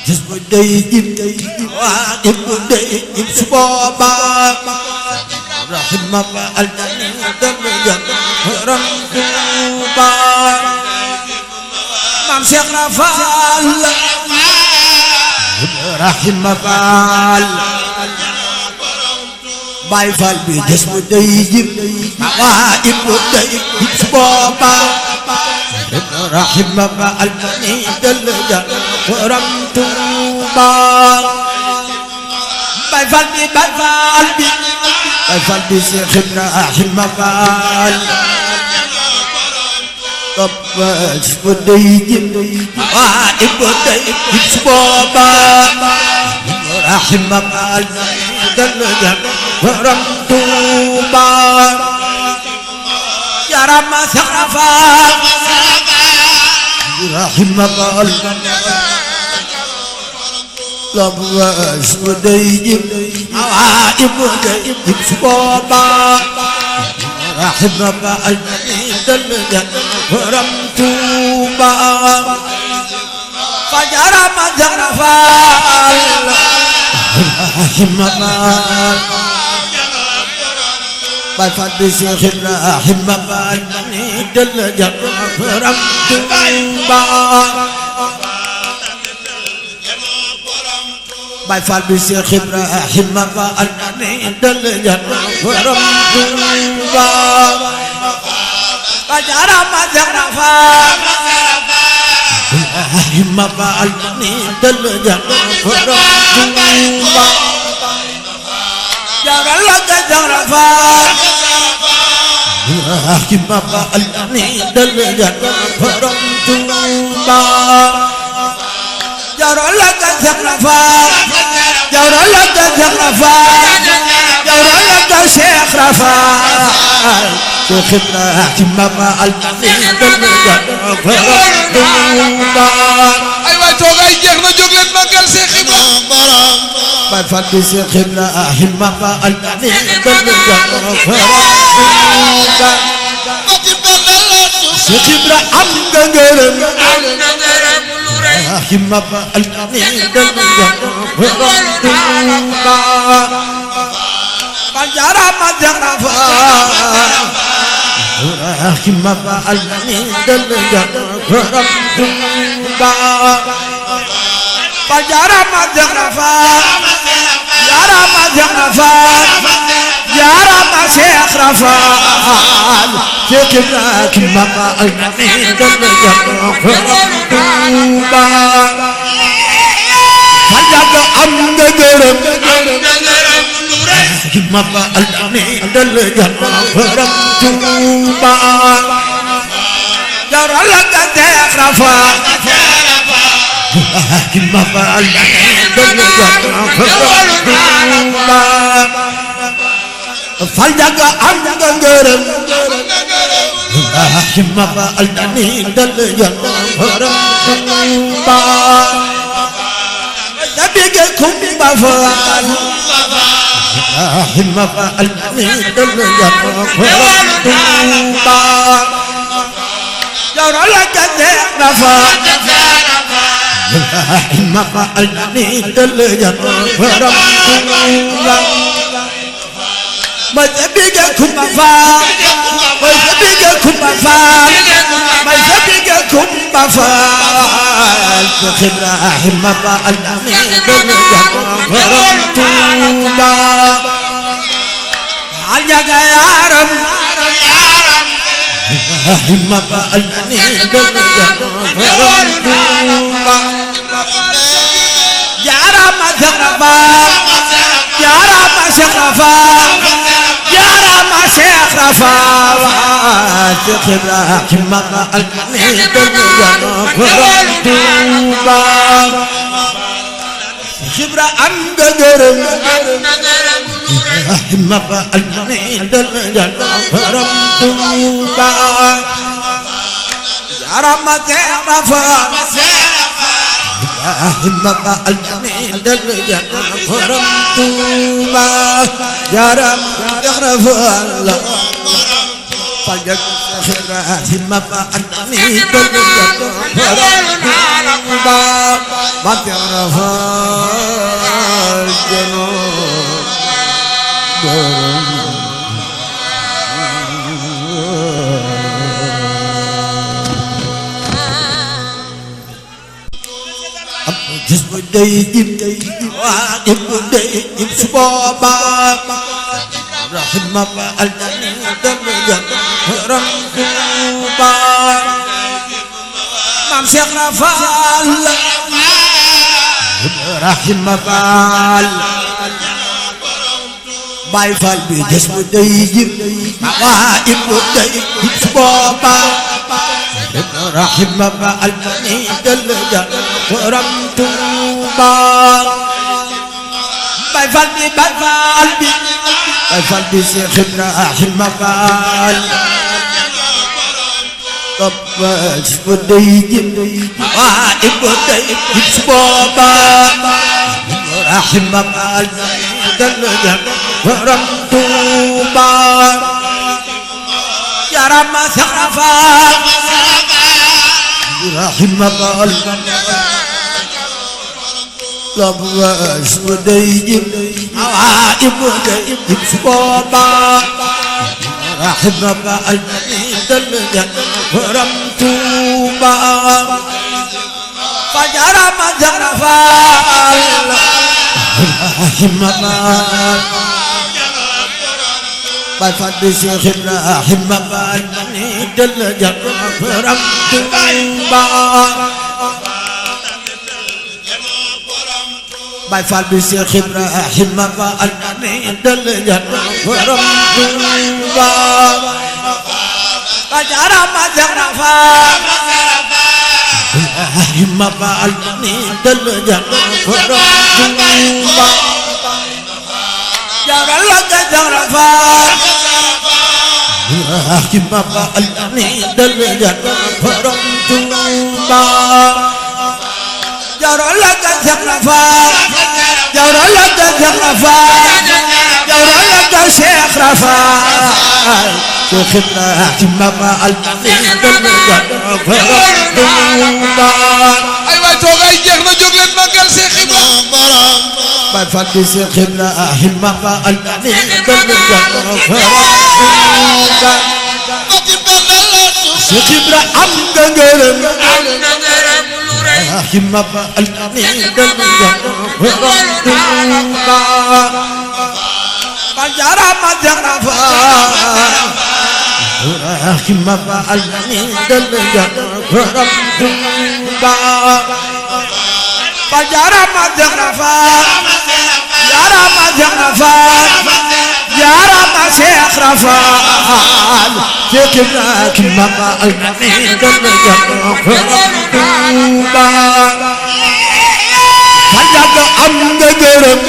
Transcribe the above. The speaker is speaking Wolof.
gis bu day jib waa jib bu day jib su boobaa rahima ba aljani dana jan ram Tuuba maam Cheikh Rafal rahima baal Baay Faal bi gis bu day jib waa jib bu day jib su boobaa rahima ba aljani dana jan ram Tuuba Baay Faal bi Baay Faal bi Baay Faal bi Seex Ibrahima Faal toppal bu day jib waa jib bu day jib su boobaa rahima Faal dana jan ram Tuuba yarama Seex Faal rahima Faal toppal bu day jib waa jib bu day jib su boobaa rahima Faal dana jan ram Tuuba fa yarama Seex Faal rahima Faal Baay Faal bi Seex Ibrahima Faal dana jan ram Tuuba Baay Faal bi Seex Ibrahima Faal dana jan ram Tuuba fa yarama Seex Faal rahima Faal dana jan ram Tuuba jaral la Seex Faal rahima Faal dana jan ram Tuuba jaral la Seex Faal jaral la Seex Faal jaral la Seex Faal Seex Ibrahima Faal dana jan ram Tuuba ay waay toogay jeex na jóg leen màggal Seex Ibrahima Baay Faal bi Seex Ibrahima Faal dana jan ram Tuuba Seex Ibra am nga ngërëm rahima Faal dana jan ram Tuuba fa yarama Seex Faal rahima Faal dana jan ram Tuuba fa yarama Seex Faal yarama Seex Faal yarama Seex Faal Seex Ibrahima Faal dana jan ram Tuuba fa yàgg am nga ngërëm rahima Faal dana jan ram Tuuba jaral la Seex Faal rahima Faal dana jan ram Tuuba fal yàgg am nga ngërëm rahima Faal dana jan ram Tuuba sabige Kumba Faal rahima Faal dana jan ram Tuuba jaral la Seex Faal rahima Faal dana jan ram Tuuba ma sabige Kumba Faal ma sabige Kumba Faal ma sabige Kumba Faal Seex Ibrahima Faal dana jan ram Tuuba al jaga yaram rahima Faal dana jan ram Tuuba yarama Seex Faal yarama Seex Faal yarama Seex Faal Seex Ibrahima Faal dana jan ram Tuuba Seex Ibra am nga ngërëm rahima Faal dana jan ram Tuuba yarama Seex Faal rahima Faal dana jan ram Tuuba yarama Seex Faal fal yàgg rahima Faal dana jan ram Tuuba Mati Arafat Janob gis bu day jib waa jib bu day jib su boobaa rahima ba aljani dana jam ram Tuuba maam Cheikh Rafal rahima baal Baay Faal bi gis bu day jib waa jib bu day jib su boobaa rahima ba aljani dana jam ram Tuuba Baay Faal bi Baay Faal bi Seex Ibrahima Faal toppal si bu day jib waa jib bu day jib su boobaa rahima ba aljani dana jam ram Tuuba yarama Seex Faal rahima ba aljani labas bu day jib waa jib bu day jib su boobaa rahima ba aljani dana jam ram Tuuba fa jarama Seex Faal rahima ba Baay Faal bi Seex Ibrahima Faal dana jam ram Tuuba Baay Faal bi Seex Ibrahima Faal dana jam ram Tuuba fa jarama Seex Faal rahima Faal dana jam ram Tuuba jaral la Seex Faal rahima Faal dana jam ram Tuuba jaral la Seex Faal jaral la Seex Faal jaral la Seex Faal Seex Ibrahima Faal dana jam ram Tuuba ay waay toogaay jeex na jóg leen màggal Seex Ibra Baay Faal bi Seex Ibrahima Faal dana jam ram Tuuba Seex Ibra am nga ngërëm rahima ba aljani dana jam ram Tuuba fa jarama Seex Faal rahima ba aljani dana jam ram Tuuba fa jarama Seex Faal jarama Seex Faal jarama Seex Faal Seex Ibrahima Faal dana jam ram Tuuba fa yàgg am nga ngërëm